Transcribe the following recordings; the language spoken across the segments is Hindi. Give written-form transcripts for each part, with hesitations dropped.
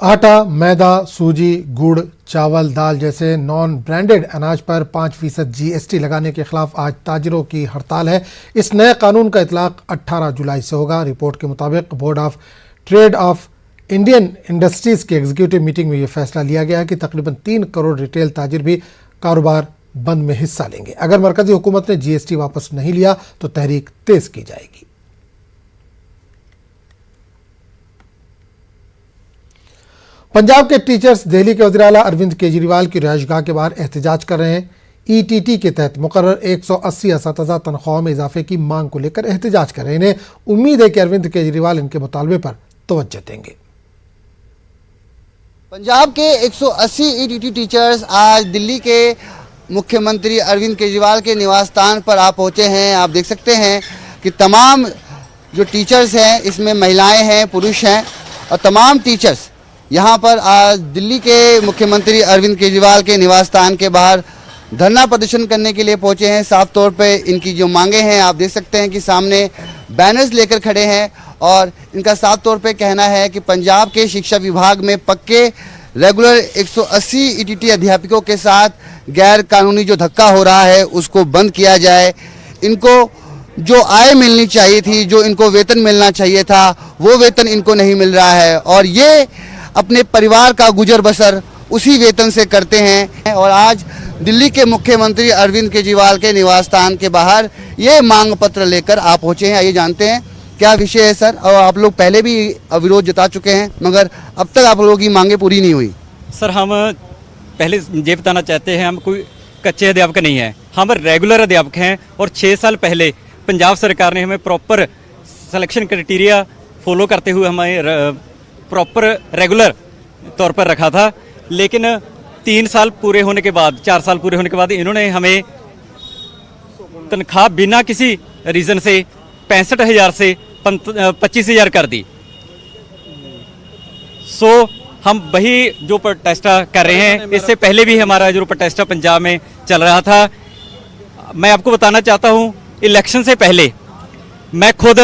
आटा, मैदा, सूजी, गुड़, चावल, दाल जैसे नॉन ब्रांडेड अनाज पर 5% GST लगाने के खिलाफ आज ताजिरों की हड़ताल है। इस नए कानून का इतलाक 18 जुलाई से होगा। रिपोर्ट के मुताबिक board of trade off Indian industries की एग्जीक्यूटिव मीटिंग में यह फैसला लिया गया है कि तकरीबन 3 करोड़ रिटेल ताजिर भी कारोबार बंद में हिस्सा लेंगे। अगर मरकजी हुकूमत ने GST वापस नहीं लिया तो तहरीक तेज की जाएगी। पंजाब के टीचर्स दिल्ली के वज़ीर आला अरविंद केजरीवाल की रिहाइशगाह के बाहर एहतजाज कर रहे हैं। ETT के तहत मुकर्रर 180 असातिज़ा तनख्वाहों में इजाफे की मांग को लेकर एहतजाज कर रहे हैं। इन्हें उम्मीद है कि अरविंद केजरीवाल इनके मुतालबे पर तवज्जो देंगे। पंजाब के 180 ETT टीचर्स आज दिल्ली के मुख्यमंत्री अरविंद केजरीवाल के निवास स्थान पर आ पहुंचे हैं। आप देख सकते हैं कि तमाम जो टीचर्स हैं इसमें महिलाएं हैं, पुरुष हैं और तमाम टीचर्स यहाँ पर आज दिल्ली के मुख्यमंत्री अरविंद केजरीवाल के निवास स्थान के बाहर धरना प्रदर्शन करने के लिए पहुंचे हैं। साफ तौर पे इनकी जो मांगे हैं आप देख सकते हैं कि सामने बैनर्स लेकर खड़े हैं और इनका साफ तौर पे कहना है कि पंजाब के शिक्षा विभाग में पक्के रेगुलर 180 ETT अध्यापकों के साथ गैर कानूनी जो धक्का हो रहा है उसको बंद किया जाए। इनको जो आय मिलनी चाहिए थी, जो इनको वेतन मिलना चाहिए था, वो वेतन इनको नहीं मिल रहा है और ये अपने परिवार का गुजर बसर उसी वेतन से करते हैं। और आज दिल्ली के मुख्यमंत्री अरविंद केजरीवाल के निवास स्थान के बाहर ये मांग पत्र लेकर आप पहुंचे हैं। आइए जानते हैं क्या विषय है सर। और आप लोग पहले भी विरोध जता चुके हैं मगर अब तक आप लोगों की मांगे पूरी नहीं हुई। सर हम पहले ये बताना चाहते हैं हम कोई कच्चे अध्यापक नहीं है, हम रेगुलर अध्यापक हैं और 6 साल पहले पंजाब सरकार ने हमें प्रॉपर सिलेक्शन क्राइटेरिया फॉलो करते हुए हमें प्रॉपर रेगुलर तौर पर रखा था। लेकिन 3 साल पूरे होने के बाद, 4 साल पूरे होने के बाद इन्होंने हमें तनख्वाह बिना किसी रीज़न से 65,000 से 25,000 कर दी। हम वही जो प्रोटेस्टा कर रहे हैं, इससे पहले भी हमारा जो प्रोटेस्टा पंजाब में चल रहा था। मैं आपको बताना चाहता हूँ इलेक्शन से पहले मैं खुद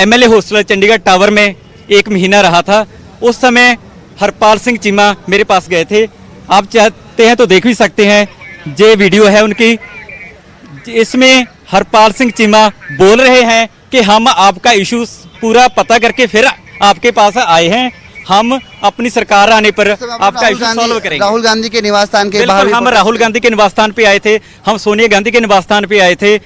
MLA हॉस्टल चंडीगढ़ टावर में 1 महीना रहा था। उस समय हरपाल सिंह चीमा मेरे पास गए थे। आप चाहते हैं तो देख भी सकते हैं, ये वीडियो है उनकी। इसमें हरपाल सिंह चीमा बोल रहे हैं कि हम आपका इशू पूरा पता करके फिर आपके पास आए हैं, हम अपनी सरकार आने पर आपका इशू सॉल्व करेंगे। राहुल गांधी के निवास स्थान के बाहर हम राहुल गांधी के निवास स्थान पे आए थे, हम सोनिया गांधी के निवास स्थान पे आए थे।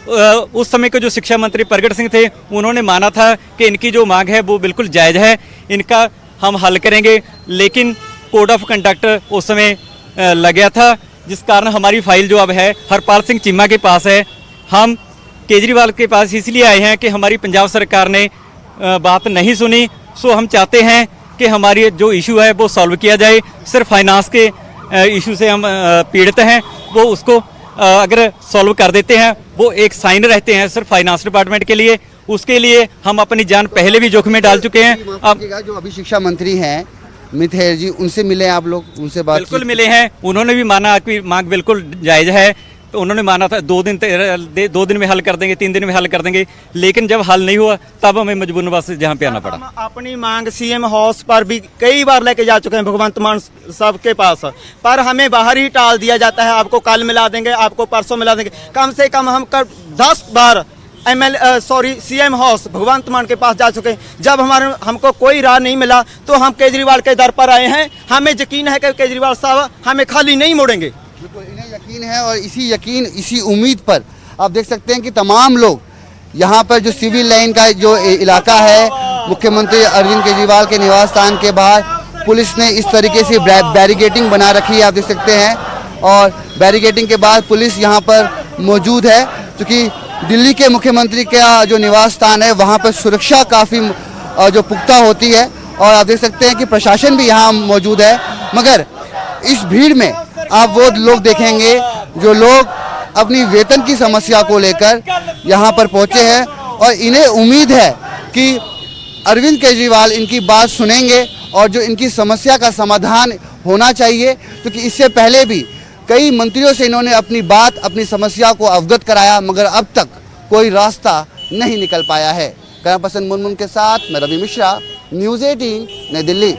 उस समय के जो शिक्षा मंत्री प्रगट सिंह थे उन्होंने माना था कि इनकी जो मांग है वो बिल्कुल जायज़ है, इनका हम हल करेंगे। लेकिन कोड ऑफ कंडक्ट उस समय लग गया था, जिस कारण हमारी फाइल जो अब है हरपाल सिंह चीमा के पास है। हम केजरीवाल के पास इसलिए आए हैं कि हमारी पंजाब सरकार ने बात नहीं सुनी। हम चाहते हैं कि हमारी जो इशू है वो सॉल्व किया जाए। सिर्फ फाइनेंस के इशू से हम पीड़ित हैं, वो उसको अगर सॉल्व कर देते हैं, वो एक साइन रहते हैं सिर्फ फाइनेंस डिपार्टमेंट के लिए। उसके लिए हम अपनी जान पहले भी जोखिम में डाल चुके हैं। अब जो अभी शिक्षा मंत्री हैं मिथेर जी, उनसे मिले आप लोग, उनसे बात बिल्कुल मिले हैं। उन्होंने भी माना कि मांग बिल्कुल जायज़ है। तो उन्होंने माना था 2 दिन में हल कर देंगे, 3 दिन में हल कर देंगे। लेकिन जब हल नहीं हुआ तब हमें मजबूरन बस जहाँ पे आना पड़ा। अपनी मांग CM हाउस पर भी कई बार लेके जा चुके हैं भगवंत मान साहब के पास, पर हमें बाहर ही टाल दिया जाता है। आपको कल मिला देंगे, आपको परसों मिला देंगे। कम से कम हम 10 बार CM हाउस भगवंत मान के पास जा चुके हैं। जब हमको कोई राह नहीं मिला तो हम केजरीवाल के दर पर आए हैं। हमें यकीन है कि केजरीवाल साहब हमें खाली नहीं मोड़ेंगे। इन्हें यकीन है और इसी उम्मीद पर आप देख सकते हैं कि तमाम लोग यहाँ पर जो सिविल लाइन का जो इलाका है, मुख्यमंत्री अरविंद केजरीवाल के निवास स्थान के बाहर पुलिस ने इस तरीके से बैरिकेडिंग बना रखी है, आप देख सकते हैं। और बैरिकेडिंग के बाद पुलिस यहाँ पर मौजूद है, क्योंकि दिल्ली के मुख्यमंत्री का जो निवास स्थान है वहाँ पर सुरक्षा काफ़ी जो पुख्ता होती है और आप देख सकते हैं कि प्रशासन भी यहाँ मौजूद है। मगर इस भीड़ में आप वो लोग देखेंगे जो लोग अपनी वेतन की समस्या को लेकर यहाँ पर पहुँचे हैं और इन्हें उम्मीद है कि अरविंद केजरीवाल इनकी बात सुनेंगे और जो इनकी समस्या का समाधान होना चाहिए, क्योंकि इससे पहले भी कई मंत्रियों से इन्होंने अपनी बात, अपनी समस्या को अवगत कराया मगर अब तक कोई रास्ता नहीं निकल पाया है। कैमरा पर्सन मुनमुन के साथ मैं रवि मिश्रा, न्यूज़ 18 नई दिल्ली।